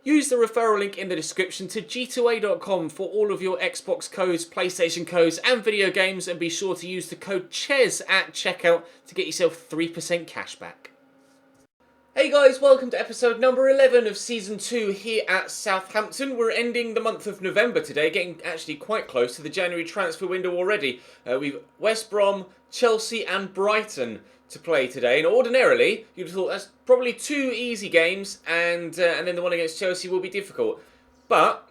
Use the referral link in the description to g2a.com for all of your Xbox codes, PlayStation codes and video games, and be sure to use the code CHES at checkout to get yourself 3% cash back. Hey guys, welcome to episode number 11 of Season 2 here at Southampton. We're ending the month of November today, getting actually quite close to the January transfer window already. We've West Brom, Chelsea and Brighton to play today, and ordinarily you'd have thought that's probably two easy games, and then the one against Chelsea will be difficult. But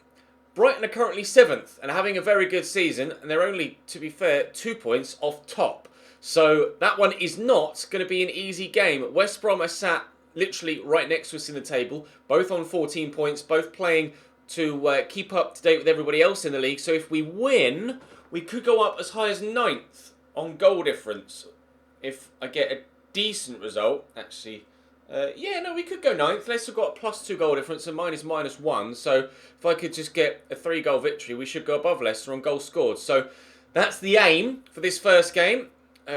Brighton are currently 7th and having a very good season, and they're only, to be fair, 2 points off top. So that one is not going to be an easy game. West Brom are sat literally right next to us in the table, both on 14 points, both playing to keep up to date with everybody else in the league. So if we win, we could go up as high as 9th on goal difference. If I get a decent result, actually, we could go 9th. Leicester got a +2 goal difference and mine is -1. So if I could just get a 3-goal victory, we should go above Leicester on goals scored. So that's the aim for this first game.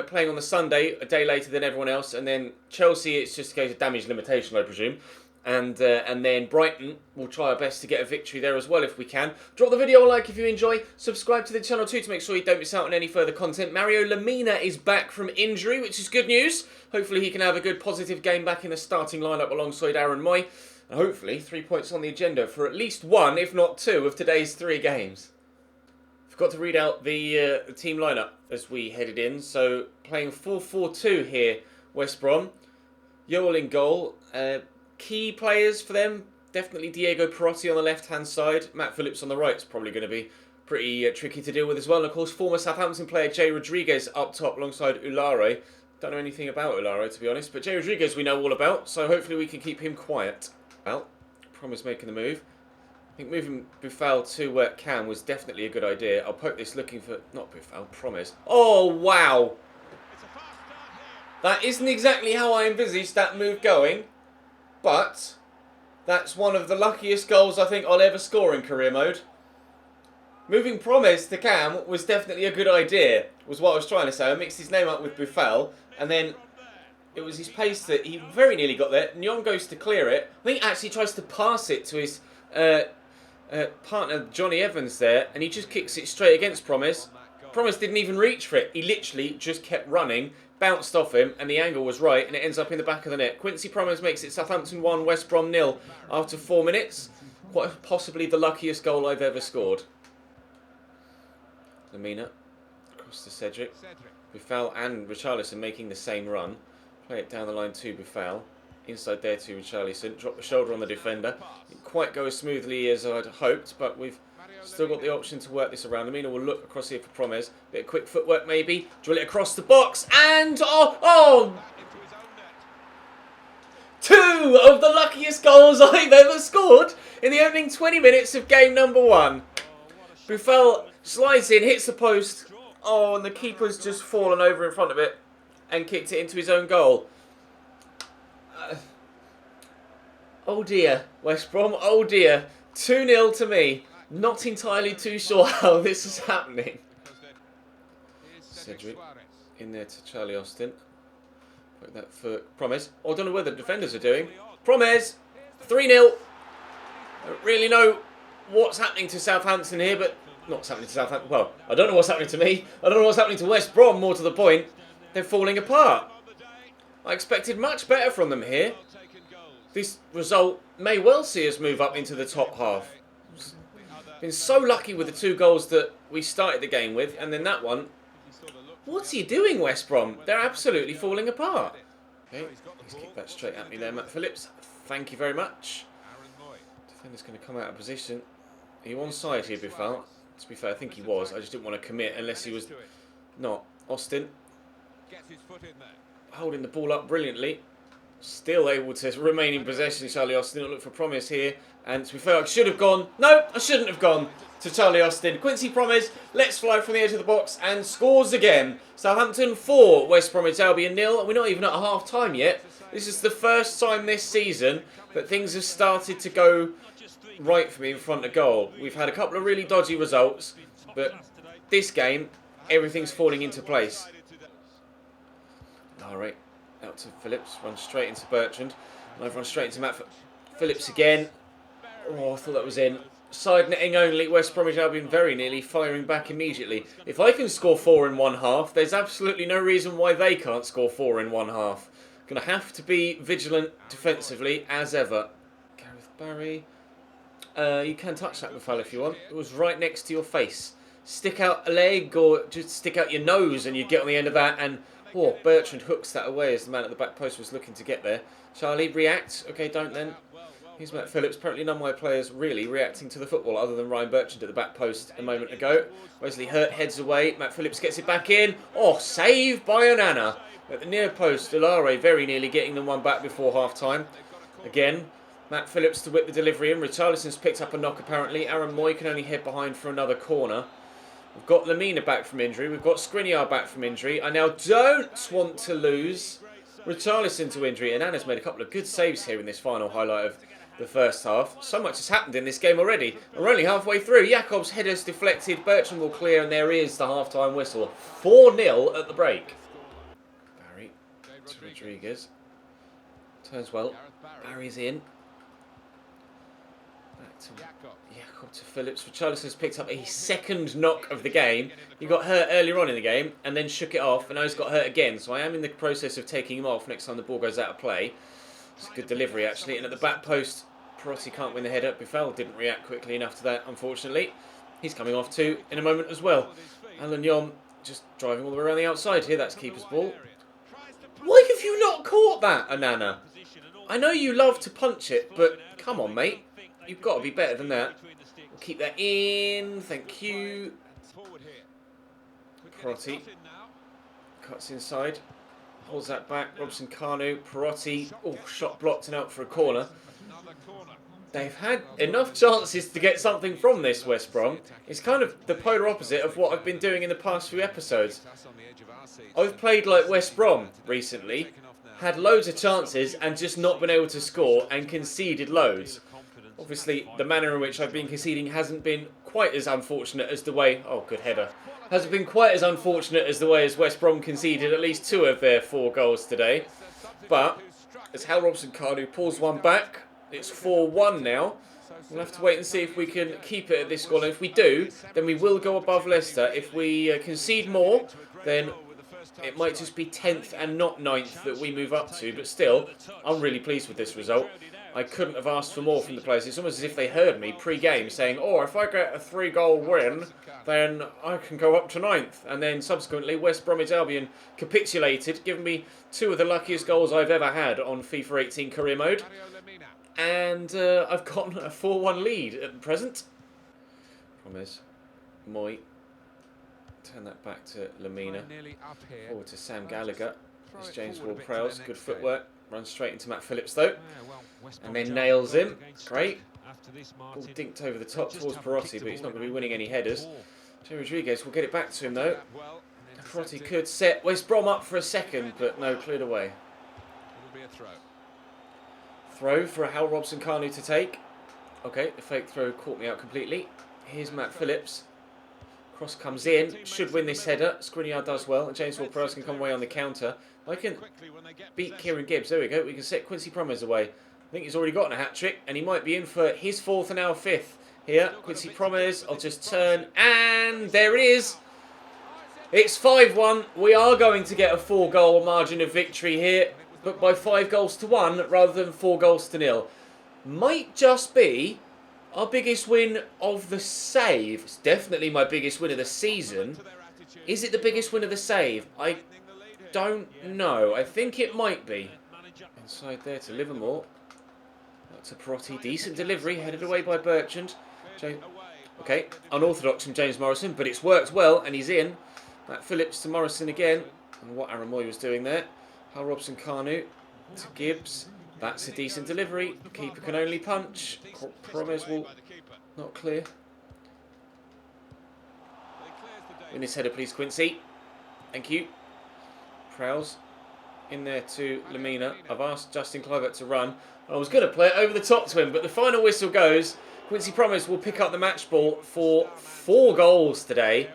Playing on the Sunday, a day later than everyone else, and then Chelsea, it's just a case of damage limitation, I presume. And then Brighton, we'll try our best to get a victory there as well if we can. Drop the video a like if you enjoy. Subscribe to the channel too to make sure you don't miss out on any further content. Mario Lemina is back from injury, which is good news. Hopefully he can have a good positive game back in the starting lineup alongside Aaron Moy. And hopefully 3 points on the agenda for at least one, if not two, of today's 3 games. Forgot to read out the team lineup as we headed in. So playing 4-4-2 here, West Brom. Yoel in goal. Key players for them, definitely Diego Perotti on the left-hand side. Matt Phillips on the right is probably going to be pretty tricky to deal with as well. And of course, former Southampton player Jay Rodriguez up top alongside Ulare. Don't know anything about Ulare, to be honest, but Jay Rodriguez we know all about, so hopefully we can keep him quiet. Well, Promise making the move. I think moving Buffal to Cam was definitely a good idea. I'll poke this looking for, not Buffal, Promise. Oh, wow! That isn't exactly how I envisaged that move going. But that's one of the luckiest goals I think I'll ever score in career mode. Moving Promes to Cam was definitely a good idea, was what I was trying to say. I mixed his name up with Buffal, and then it was his pace that he very nearly got there. Nyon goes to clear it. I think he actually tries to pass it to his partner Johnny Evans there, and he just kicks it straight against Promes. Promes didn't even reach for it. He literally just kept running, bounced off him, and the angle was right, and it ends up in the back of the net. Quincy Promes makes it Southampton 1, West Brom 0 after 4 minutes. Quite possibly the luckiest goal I've ever scored. Lemina across to Cedric. Buffal and Richarlison making the same run. Play it down the line to Buffal. Inside there to Richarlison. Drop the shoulder on the defender. Didn't quite go as smoothly as I'd hoped, but we've still got the option to work this around. Lemina will look across here for Promes. Bit of quick footwork maybe. Drill it across the box. And, oh! 2 of the luckiest goals I've ever scored in the opening 20 minutes of game number 1. Buffal slides in, hits the post. Oh, and the keeper's just fallen over in front of it and kicked it into his own goal. Oh dear, West Brom, oh dear. 2-0 to me. Not entirely too sure how this is happening. Cedric in there to Charlie Austin. Put that for Promes. Oh, I don't know what the defenders are doing. Promes, 3-0. I don't really know what's happening to Southampton here, but not happening to Southampton. Well, I don't know what's happening to me. I don't know what's happening to West Brom, more to the point. They're falling apart. I expected much better from them here. This result may well see us move up into the top half. Been so lucky with the 2 goals that we started the game with, and then that one. What's he doing, West Brom? They're absolutely falling apart. Okay, let's kick that straight at me there, Matt Phillips. Thank you very much. Defender's going to come out of position. Are you onside here, Buffal? To be fair, I think he was. I just didn't want to commit unless he was not. Austin holding the ball up brilliantly. Still able to remain in possession, Charlie Austin. Look for Promise here. And to be fair, I should have gone. No, I shouldn't have gone to Charlie Austin. Quincy Promes lets fly from the edge of the box and scores again. Southampton 4, West Bromwich Albion 0. And we're not even at half time yet. This is the first time this season that things have started to go right for me in front of goal. We've had a couple of really dodgy results, but this game, everything's falling into place. Alright, out to Phillips, runs straight into Bertrand. And I've run straight into Matt Phillips again. Oh, I thought that was in. Side netting only. West Bromwich Albion very nearly firing back immediately. If I can score 4 in one half, there's absolutely no reason why they can't score 4 in one half. Going to have to be vigilant defensively as ever. Gareth Barry. You can touch that, Mafal, if you want. It was right next to your face. Stick out a leg or just stick out your nose and you get on the end of that. And Bertrand hooks that away as the man at the back post was looking to get there. Charlie reacts. Okay, don't then. Here's Matt Phillips. Apparently none of my players really reacting to the football other than Ryan Bertrand at the back post a moment ago. Wesley Hurt heads away. Matt Phillips gets it back in. Oh, saved by Onana. At the near post, Ilare very nearly getting them one back before half-time. Again, Matt Phillips to whip the delivery in. Richarlison's picked up a knock apparently. Aaron Moy can only head behind for another corner. We've got Lamina back from injury. We've got Skriniar back from injury. I now don't want to lose Richarlison to injury. And Anna's made a couple of good saves here in this final highlight of the first half. So much has happened in this game already. We're only halfway through. Jakob's header's deflected. Bertrand will clear and there is the half-time whistle. 4-0 at the break. Barry to Rodriguez. Turns well. Barry's in. Back to Jakob to Phillips. Richarlison's picked up a second knock of the game. He got hurt earlier on in the game and then shook it off, and now he's got hurt again. So I am in the process of taking him off next time the ball goes out of play. It's a good delivery actually. And at the back post, Perotti can't win the header. Buffel didn't react quickly enough to that, unfortunately. He's coming off too in a moment as well. Alan Yom just driving all the way around the outside here. That's keeper's ball. Why have you not caught that, Onana? I know you love to punch it, but come on, mate. You've got to be better than that. We'll keep that in. Thank you. Perotti cuts inside. Holds that back. Robson Kanu. Perotti. Oh, shot blocked and out for a corner. They've had enough chances to get something from this, West Brom. It's kind of the polar opposite of what I've been doing in the past few episodes. I've played like West Brom recently. Had loads of chances and just not been able to score and conceded loads. Obviously, the manner in which I've been conceding hasn't been quite as unfortunate as the way... Oh, good header. Hasn't been quite as unfortunate as the way as West Brom conceded at least 2 of their 4 goals today. But, as Hal Robson-Kanu pulls one back, it's 4-1 now. We'll have to wait and see if we can keep it at this score. And if we do, then we will go above Leicester. If we concede more, then it might just be 10th and not 9th that we move up to. But still, I'm really pleased with this result. I couldn't have asked for more from the players. It's almost as if they heard me pre-game saying, oh, if I get a 3-goal win, then I can go up to 9th. And then subsequently, West Bromwich Albion capitulated, giving me 2 of the luckiest goals I've ever had on FIFA 18 career mode. And I've gotten a 4-1 lead at the present. Promise. Moy. Turn that back to Lamina. Forward to Sam Gallagher. It's James Ward-Prowse. Good footwork. Runs straight into Matt Phillips though. And then nails him. Great. Ball dinked over the top towards Perotti, but he's not going to be winning any headers. Joe Rodriguez will get it back to him though. Perotti could set West Brom up for a second, but no, cleared away. Throw for a Hal Robson-Kanu to take. Okay, the fake throw caught me out completely. Here's Matt Phillips. Cross comes in. Should win this header. Skriniar does well. And James Ward-Prowse can come away on the counter. I can beat Kieran Gibbs. There we go. We can set Quincy Promes away. I think he's already gotten a hat-trick. And he might be in for his 4th and our 5th. Here, Quincy Promes. I'll just turn. And there it is. It's 5-1. We are going to get a 4-goal margin of victory here. But by 5 goals to 1 rather than 4 goals to 0. Might just be our biggest win of the save. It's definitely my biggest win of the season. Is it the biggest win of the save? I don't know. I think it might be. Inside there to Livermore. That's a Perotti. Decent delivery. Headed away by Bertrand. Okay, unorthodox from James Morrison, but it's worked well and he's in. Matt Phillips to Morrison again. And what Aaron Moy was doing there. Hal Robson-Kanu to Gibbs. That's a decent delivery. Keeper can only punch. Promes will not clear. Win this header, please, Quincy. Thank you. Prowse in there to Lamina. I've asked Justin Kluivert to run. I was going to play it over the top to him, but the final whistle goes. Quincy Promes will pick up the match ball for 4 goals today.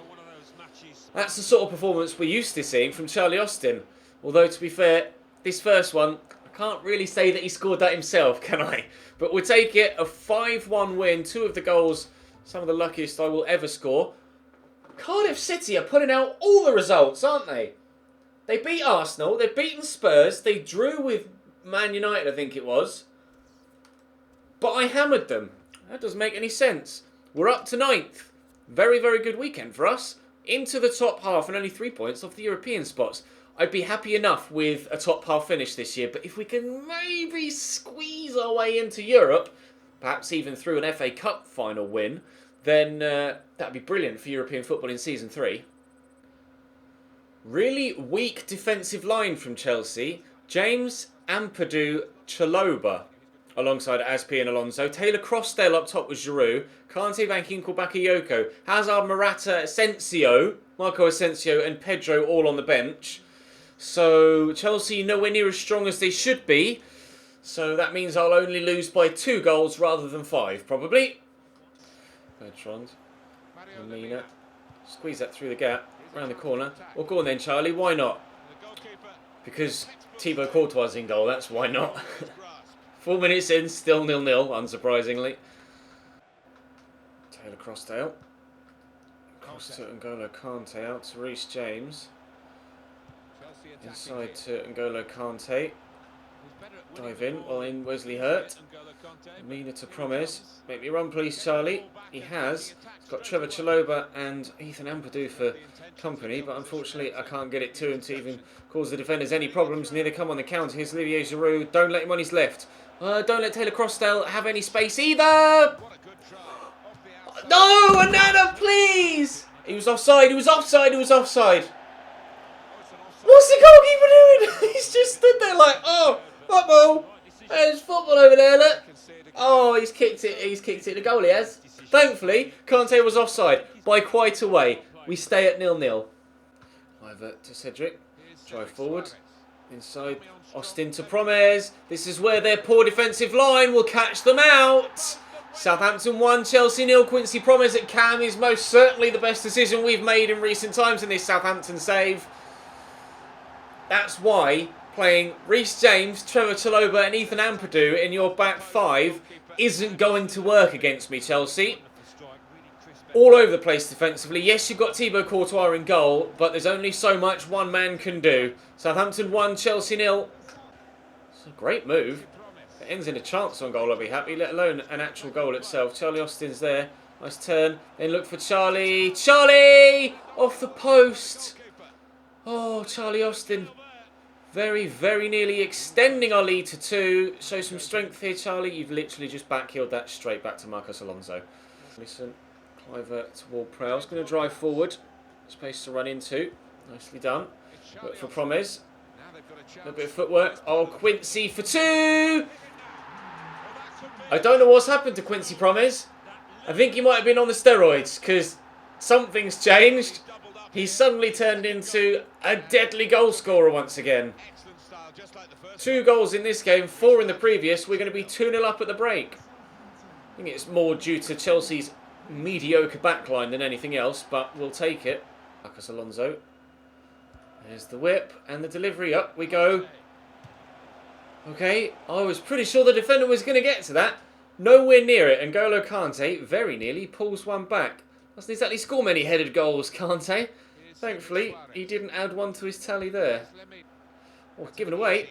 That's the sort of performance we're used to seeing from Charlie Austin. Although, to be fair, this first one, I Can't really say that he scored that himself, can I? But we'll take it. A 5-1 win. 2 of the goals, some of the luckiest I will ever score. Cardiff City are pulling out all the results, aren't they? They beat Arsenal. They've beaten Spurs. They drew with Man United, I think it was. But I hammered them. That doesn't make any sense. We're up to 9th. Very, very good weekend for us. Into the top half and only 3 points off the European spots. I'd be happy enough with a top half finish this year, but if we can maybe squeeze our way into Europe, perhaps even through an FA Cup final win, then that'd be brilliant for European football in Season 3. Really weak defensive line from Chelsea. James, Ampadu, Chalobah, alongside Aspi and Alonso. Taylor Crossdale up top with Giroud. Kante, Van Ginkel, Bakayoko. Hazard, Morata, Asensio, Marco Asensio and Pedro all on the bench. So Chelsea nowhere near as strong as they should be. So that means I'll only lose by 2 goals rather than 5, probably. Bertrand. Lamina. Squeeze that through the gap. Around the corner. Well, go on then, Charlie. Why not? Because Thibaut Courtois is in goal. That's why not. 4 minutes in, still 0-0, unsurprisingly. Taylor Crossdale. Cross to N'Golo Kante out to Reece James. Inside to N'Golo Kante. Dive in, while in Wesley Hurt. Mina to Promes. Make me run please, Charlie. He has. He's got Trevor Chalobah and Ethan Ampadu for company, but unfortunately I can't get it to him to even cause the defenders any problems. Near they come on the counter. Here's Olivier Giroud. Don't let him on his left. Don't let Taylor Crossdale have any space either. No, Anana, please! He was offside, he was offside, he was offside. What's the goalkeeper doing? He's just stood there like, oh, football. There's football over there, look. Oh, he's kicked it. The goal he has. Thankfully, Kante was offside by quite a way. We stay at 0-0. Over to Cedric. Drive forward. Inside. Austin to Promes. This is where their poor defensive line will catch them out. Southampton 1, Chelsea 0. Quincy Promes at Cam is most certainly the best decision we've made in recent times in this Southampton save. That's why playing Reece James, Trevor Chalobah and Ethan Ampadu in your back 5 isn't going to work against me, Chelsea. All over the place defensively. Yes, you've got Thibaut Courtois in goal, but there's only so much one man can do. Southampton 1, Chelsea 0. It's a great move. If it ends in a chance on goal, I'll be happy, let alone an actual goal itself. Charlie Austin's there. Nice turn. Then look for Charlie. Charlie! Off the post. Oh, Charlie Austin. Very, very nearly extending our lead to 2. Show some strength here, Charlie. You've literally just backheeled that straight back to Marcos Alonso. Listen, Cliver to Ward-Prowse. Going to drive forward. Space to run into. Nicely done. Look for Promes. A little bit of footwork. Oh, Quincy for 2! I don't know what's happened to Quincy Promes. I think he might have been on the steroids because something's changed. He's suddenly turned into a deadly goal scorer once again. 2 goals in this game, 4 in the previous. We're going to be 2-0 up at the break. I think it's more due to Chelsea's mediocre backline than anything else, but we'll take it. Marcos Alonso. There's the whip and the delivery. Up we go. Okay, I was pretty sure the defender was going to get to that. Nowhere near it. N'Golo Kante very nearly pulls one back. Doesn't exactly score many headed goals, Kante. Thankfully, he didn't add one to his tally there. Oh, given away.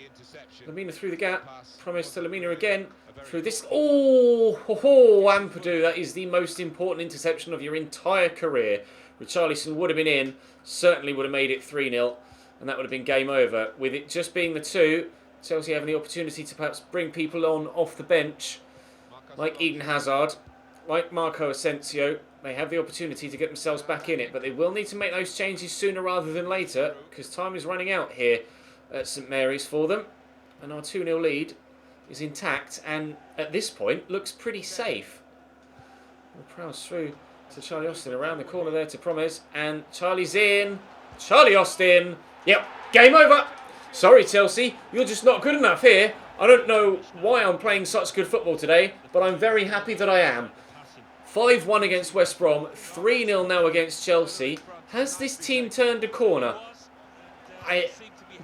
Lamina through the gap. Promise to Lamina again. Through this. Oh, Ampadu. That is the most important interception of your entire career. Richarlison would have been in. Certainly would have made it 3-0. And that would have been game over. With it just being the 2, Chelsea having the opportunity to perhaps bring people on off the bench. Like Eden Hazard. Like Marco Asensio. They have the opportunity to get themselves back in it, but they will need to make those changes sooner rather than later because time is running out here at St Mary's for them. And our 2-0 lead is intact and at this point looks pretty safe. We'll prowse through to Charlie Austin around the corner there to Promes and Charlie's in. Charlie Austin. Yep, game over. Sorry Chelsea, you're just not good enough here. I don't know why I'm playing such good football today, but I'm very happy that I am. 5-1 against West Brom, 3-0 now against Chelsea. Has this team turned a corner?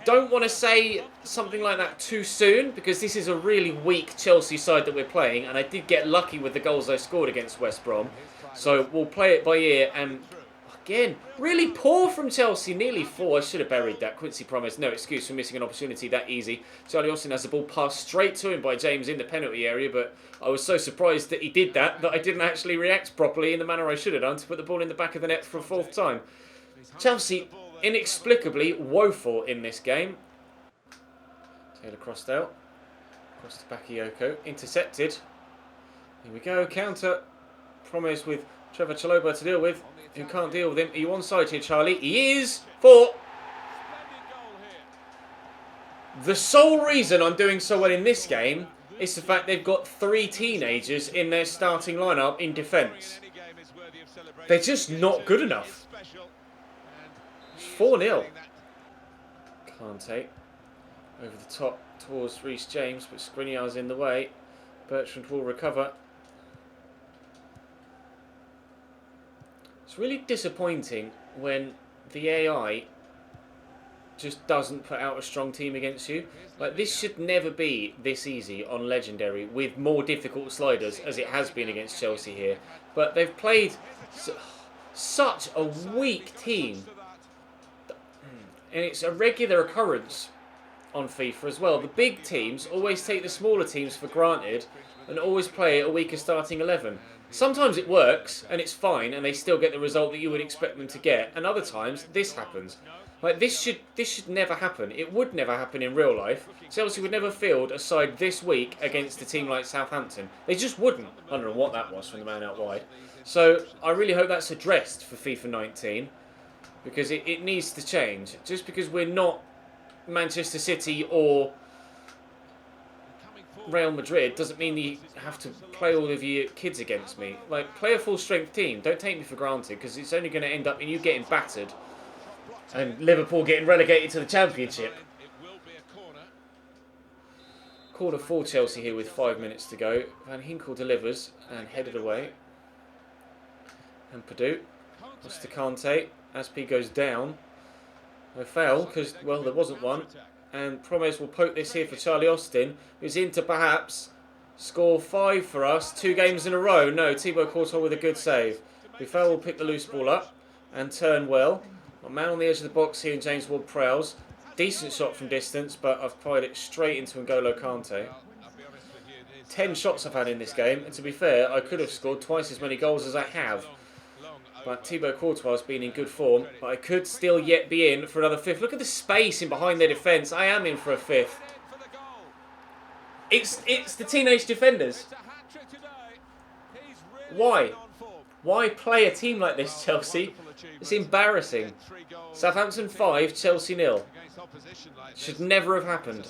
don't want to say something like that too soon, because this is a really weak Chelsea side that we're playing, and I did get lucky with the goals I scored against West Brom. So we'll play it by ear, and again, really poor from Chelsea, nearly 4. I should have buried that. Quincy Promes, no excuse for missing an opportunity that easy. Charlie Austin has the ball passed straight to him by James in the penalty area, but I was so surprised that he did that I didn't actually react properly in the manner I should have done to put the ball in the back of the net for a 4th time. Chelsea inexplicably woeful in this game. Taylor crossed out. Across to Bakayoko. Intercepted. Here we go. Counter. Promise with Trevor Chalobah to deal with. Who can't deal with him. Are you onside here, Charlie? He is. 4. The sole reason I'm doing so well in this game is the fact they've got 3 teenagers in their starting lineup in defence. They're just not good enough. 4-0. Kante over the top towards Reece James, but Skriniar's in the way. Bertrand will recover. It's really disappointing when the AI just doesn't put out a strong team against you. Like, this should never be this easy on Legendary with more difficult sliders as it has been against Chelsea here. But they've played such a weak team. And it's a regular occurrence on FIFA as well. The big teams always take the smaller teams for granted and always play a weaker starting 11. Sometimes it works and it's fine and they still get the result that you would expect them to get. And other times this happens. Like, this should never happen. It would never happen in real life. Chelsea would never field a side this weak against a team like Southampton. They just wouldn't. I don't know what that was from the man out wide. So I really hope that's addressed for FIFA 19. Because it needs to change. Just because we're not Manchester City or Real Madrid doesn't mean you have to play all of your kids against me. Like, play a full-strength team. Don't take me for granted, because it's only going to end up in you getting battered and Liverpool getting relegated to the Championship. Corner for Chelsea here with 5 minutes to go. Van Hinkel delivers and headed away. And Padu. That's to Kante. Aspi goes down. No foul, because, well, there wasn't one. And Promes will poke this here for Charlie Austin, who's in to perhaps score 5 for us. 2 games in a row. No, Thibaut Courtois with a good save. Buffel will pick the loose ball up and turn well. A man on the edge of the box here in James Ward-Prowse. Decent shot from distance, but I've fired it straight into N'Golo Kante. 10 shots I've had in this game, and to be fair, I could have scored twice as many goals as I have. But Thibaut Courtois has been in good form, but I could still yet be in for another 5th. Look at the space in behind their defence. I am in for a 5th. It's the teenage defenders. Why? Why play a team like this, Chelsea? It's embarrassing. Southampton 5, Chelsea 0. Should never have happened.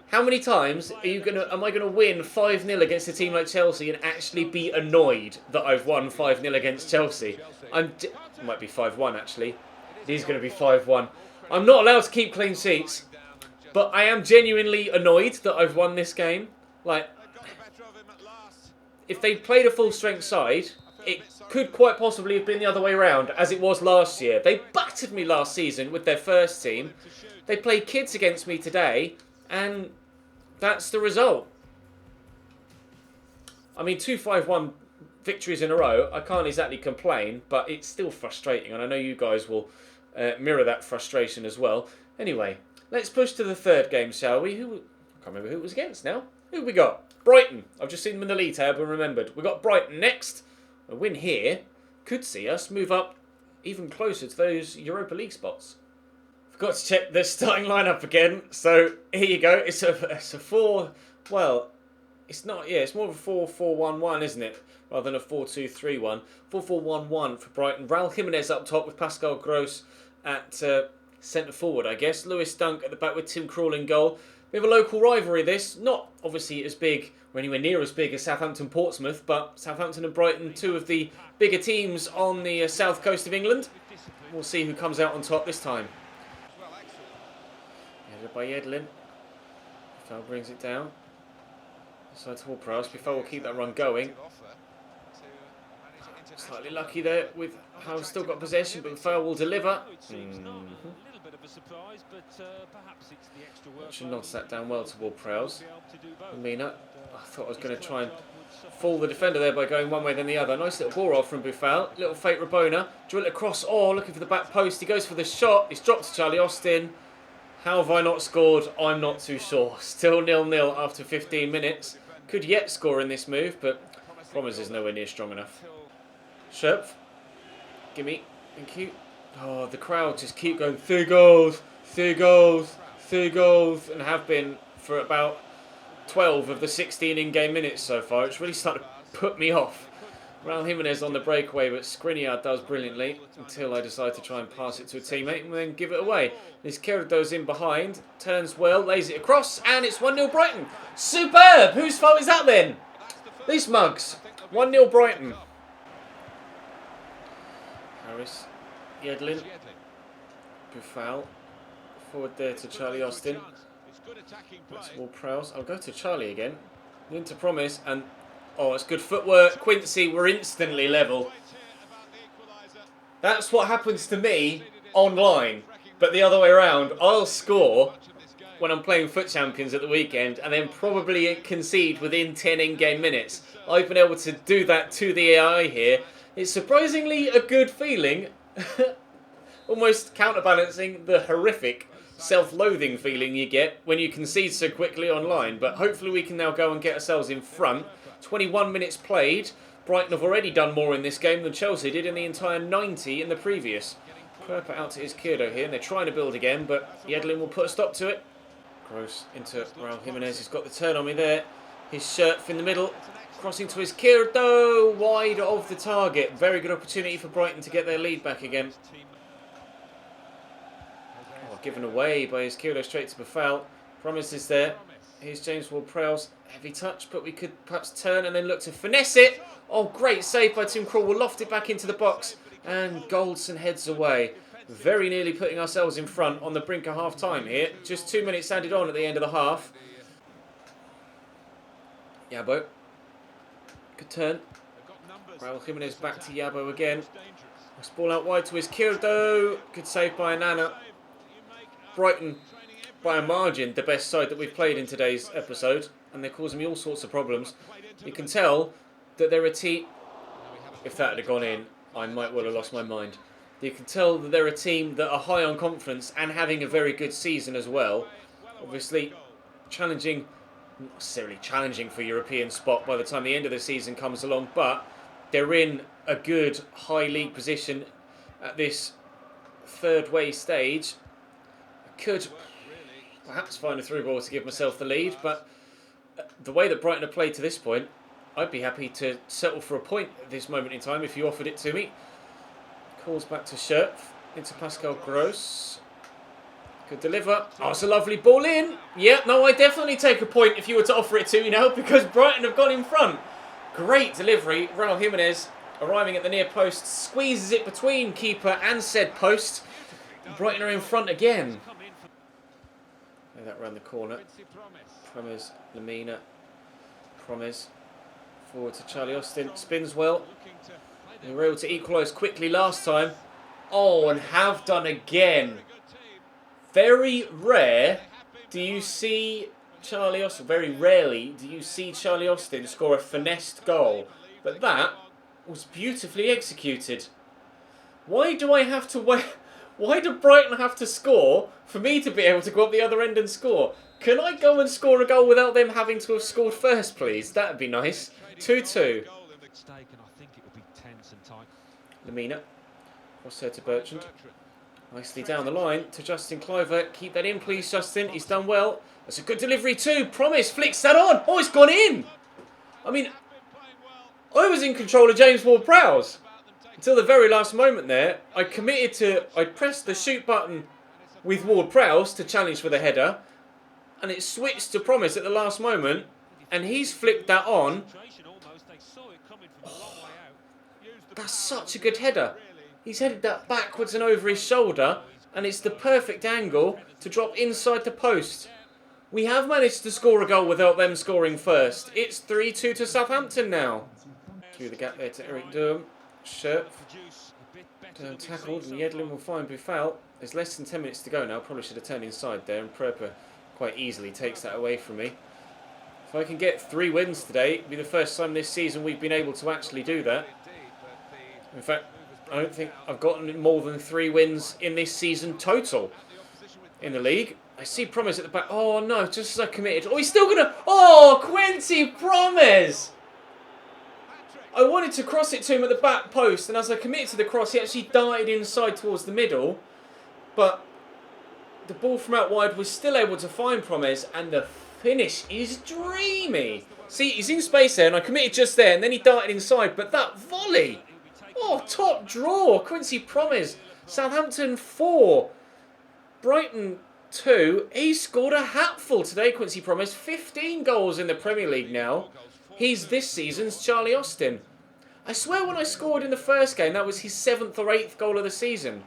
How many times am I gonna win 5-0 against a team like Chelsea and actually be annoyed that I've won 5-0 against Chelsea? It might be 5-1 actually. It is going to be 5-1. I'm not allowed to keep clean sheets, but I am genuinely annoyed that I've won this game. Like, if they played a full strength side, it could quite possibly have been the other way around, as it was last year. They battered me last season with their first team. They played kids against me today, and that's the result. I mean, 2-5-1 victories in a row, I can't exactly complain, but it's still frustrating, and I know you guys will mirror that frustration as well. Anyway, let's push to the 3rd game, shall we? I can't remember who it was against now. Who have we got? Brighton. I've just seen them in the league tab and remembered. We've got Brighton next. A win here could see us move up even closer to those Europa League spots. Forgot to check the starting lineup again. So here you go. It's a 4. Well, it's not. Yeah, it's more of a 4-4-1-1, isn't it? Rather than a 4-2-3-1. 4-4-1-1 for Brighton. Raul Jimenez up top with Pascal Gross at centre forward, I guess. Lewis Dunk at the back with Tim Krul in goal. We have a local rivalry, this. Not obviously as big or anywhere near as big as Southampton Portsmouth, but Southampton and Brighton, 2 of the bigger teams on the south coast of England. We'll see who comes out on top this time. Headed by Yedlin. Buffel brings it down. Side to Ward-Prowse. Buffel will keep that run going. Slightly lucky there with how I've still got possession, but Fowl will deliver. Should nods that down well toward Prowse. Mina, I thought I was going to try and fool the defender there by going one way then the other. Nice little ball roll from Buffal. Little fake Rabona. Drill it across. Oh, looking for the back post. He goes for the shot. It's dropped to Charlie Austin. How have I not scored? I'm not too sure. Still 0-0 after 15 minutes. Could yet score in this move, but Promise is nowhere near strong enough. Sherp. Gimme. Thank you. Oh, the crowd just keep going, 3 goals, 3 goals, 3 goals, and have been for about 12 of the 16 in-game minutes so far. It's really starting to put me off. Raul Jimenez on the breakaway, but Skriniar does brilliantly until I decide to try and pass it to a teammate and then give it away. Izquierdo's in behind, turns well, lays it across, and it's 1-0 Brighton. Superb! Whose fault is that then? These mugs. 1-0 Brighton. Harris, Yedlin, Buffal, forward there to Charlie Austin. That's Ward Prowse. I'll go to Charlie again. Into Promise, and oh, it's good footwork. Quincy, we're instantly level. That's what happens to me online, but the other way around. I'll score when I'm playing Foot Champions at the weekend, and then probably concede within 10 in-game minutes. I've been able to do that to the AI here. It's surprisingly a good feeling, almost counterbalancing the horrific self-loathing feeling you get when you concede so quickly online. But hopefully we can now go and get ourselves in front. 21 minutes played. Brighton have already done more in this game than Chelsea did in the entire 90 in the previous. Perpa out to Izquierdo here, and they're trying to build again, but Yedlin will put a stop to it. Gross into Raul Jimenez. He's got the turn on me there. His shirt in the middle. Crossing to Izquierdo, wide of the target. Very good opportunity for Brighton to get their lead back again. Oh, given away by Izquierdo straight to Buffal. Promise is there. Here's James Ward-Prowse. Heavy touch, but we could perhaps turn and then look to finesse it. Oh, great save by Tim Krul. We'll loft it back into the box. And Goldson heads away. Very nearly putting ourselves in front on the brink of half-time here. Just 2 minutes added on at the end of the half. Yabo. Good turn. Raul Jimenez back to Yabo again. Nice ball out wide to Izquierdo. Good save by Anana. Brighton, by a margin, the best side that we've played in today's episode. And they're causing me all sorts of problems. You can tell that they're a team... If that had gone in, I might well have lost my mind. You can tell that they're a team that are high on confidence and having a very good season as well. Obviously, challenging... Not necessarily challenging for European spot by the time the end of the season comes along, but they're in a good high league position at this third way stage. I could perhaps find a through ball to give myself the lead, but the way that Brighton have played to this point, I'd be happy to settle for a point at this moment in time if you offered it to me. Calls back to Scherf, into Pascal Gross. Could deliver. Oh, it's a lovely ball in. Yeah, no, I definitely take a point if you were to offer it to me now, because Brighton have gone in front. Great delivery. Raul Jimenez arriving at the near post, squeezes it between keeper and said post. Brighton are in front again. Play that round the corner. Promes, Lamina. Promes. Forward to Charlie Austin. Spins well. They were able to equalise quickly last time. Oh, and have done again. Very rare do you see Charlie Austin, very rarely do you see Charlie Austin score a finessed goal. But that was beautifully executed. Why do I have to wait? Why do Brighton have to score for me to be able to go up the other end and score? Can I go and score a goal without them having to have scored first, please? That would be nice. 2-2. Lamina. Cross her to Bertrand. Nicely down the line to Justin Cliver. Keep that in, please, Justin. He's done well. That's a good delivery too. Promise flicks that on. Oh, it's gone in. I mean, I was in control of James Ward-Prowse until the very last moment there. I pressed the shoot button with Ward-Prowse to challenge for the header, and it switched to Promise at the last moment, and he's flicked that on. Oh, that's such a good header. He's headed that backwards and over his shoulder, and it's the perfect angle to drop inside the post. We have managed to score a goal without them scoring first. It's 3-2 to Southampton now. Through the gap there to Eric Durham. Scherp. Tackled, and Yedlin will find Buffal. There's less than 10 minutes to go now. Probably should have turned inside there, and Pröper quite easily takes that away from me. If I can get 3 wins today, it'll be the first time this season we've been able to actually do that. In fact, I don't think I've gotten more than 3 wins in this season total in the league. I see Promes at the back. Oh no, just as I committed. Oh, he's still gonna... Oh, Quincy Promes! I wanted to cross it to him at the back post, and as I committed to the cross, he actually darted inside towards the middle. But the ball from out wide was still able to find Promes, and the finish is dreamy. See, he's in space there, and I committed just there, and then he darted inside. But that volley! Oh, top draw. Quincy Promes. Southampton 4. Brighton 2. He scored a hatful today, Quincy Promes. 15 goals in the Premier League now. He's this season's Charlie Austin. I swear when I scored in the first game, that was his 7th or 8th goal of the season.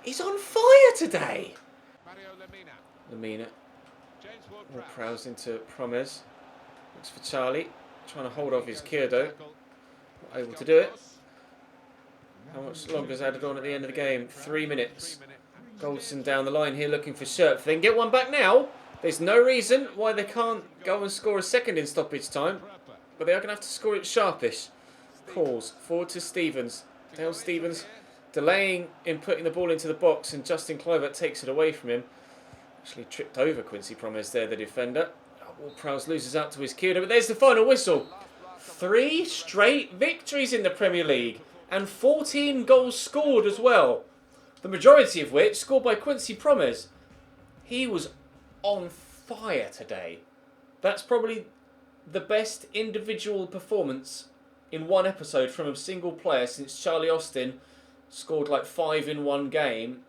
He's on fire today. Lemina. More Prowse into Promes. Looks for Charlie. Trying to hold off his Kierdo. Not able to do it. How much longer is added on at the end of the game? 3 minutes. Goldson down the line here looking for Scherp. If they can get one back now, there's no reason why they can't go and score a second in stoppage time. But they are going to have to score it sharpish. Calls forward to Stevens. Dale Stevens delaying in putting the ball into the box, and Justin Kluivert takes it away from him. Actually tripped over Quincy Promes there, the defender. Ward-Prowse loses out to his Kierdo, but there's the final whistle. 3 straight victories in the Premier League, and 14 goals scored as well. The majority of which scored by Quincy Promes. He was on fire today. That's probably the best individual performance in one episode from a single player since Charlie Austin scored like 5 in one game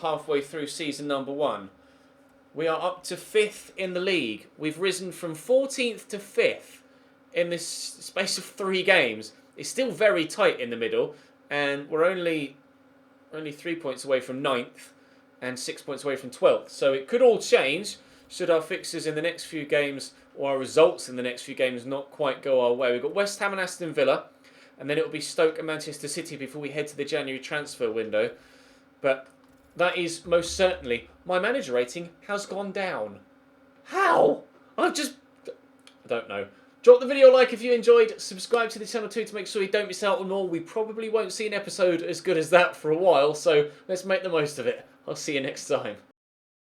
halfway through season number 1. We are up to 5th in the league. We've risen from 14th to 5th in this space of 3 games. It's still very tight in the middle, and we're only 3 points away from 9th and 6 points away from 12th. So it could all change should our fixtures in the next few games or our results in the next few games not quite go our way. We've got West Ham and Aston Villa, and then it'll be Stoke and Manchester City before we head to the January transfer window. But that is most certainly, my manager rating has gone down. How? I don't know. Drop the video a like if you enjoyed. Subscribe to the channel too to make sure you don't miss out on more. We probably won't see an episode as good as that for a while, so let's make the most of it. I'll see you next time.